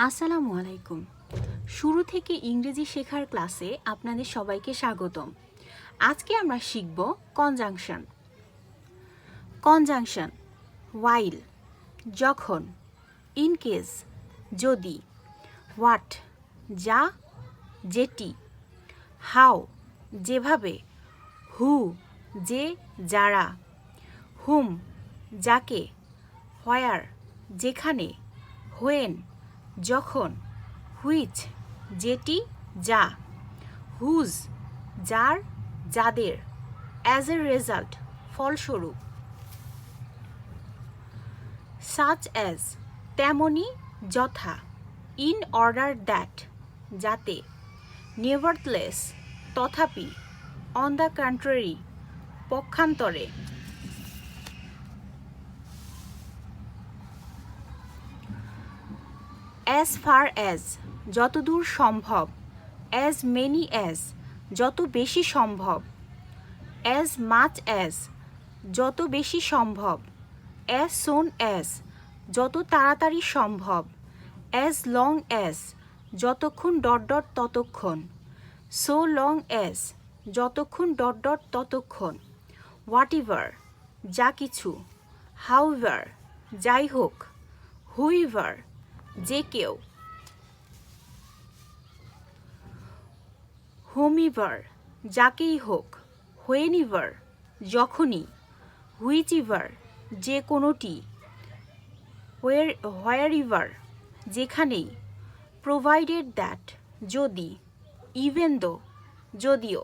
আসসালামু আলাইকুম। শুরু থেকে ইংরেজি শেখার ক্লাসে আপনাদের সবাইকে স্বাগতম। আজকে আমরা শিখব কনজাংশন। কনজাংশন: ওয়াইল যখন, ইন কেস যদি, হোয়াট যা যেটি, হাউ যেভাবে, হু যে যারা, হুম যাকে, হোয়ার যেখানে, হোয়েন যখন, হুইচ যেটি যা, হুজ যার যাদের, অ্যাজ এ রেজাল্ট ফলস্বরূপ, সাচ অ্যাজ তেমনি যথা, ইন অর্ডার দ্যাট যাতে, নেভারথলেস তথাপি, অন দ্য কন্ট্রারি পক্ষান্তরে, অ্যাজ ফার অ্যাজ যতদূর সম্ভব, অ্যাজ মেনি অ্যাজ যত বেশি সম্ভব, অ্যাজ মাচ অ্যাজ যত বেশি সম্ভব, অ্যাজ সোন অ্যাজ যত তাড়াতাড়ি সম্ভব, অ্যাজ লং অ্যাজ যতক্ষণ ততক্ষণ, সো লং অ্যাজ যতক্ষণ ততক্ষণ, হোয়াটএভার যা কিছু, হাউএভার যাই হোক, হুইভার যে কেউ, হোমইভার যাকেই হোক, হোয়েনিভার যখনই, হুইচইভার যে কোনোটি, হোয়ারইভার যেখানেই, প্রোভাইডেড দ্যাট যদি, ইভেন দো যদিও।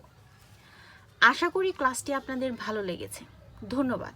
আশা করি ক্লাসটি আপনাদের ভালো লেগেছে। ধন্যবাদ।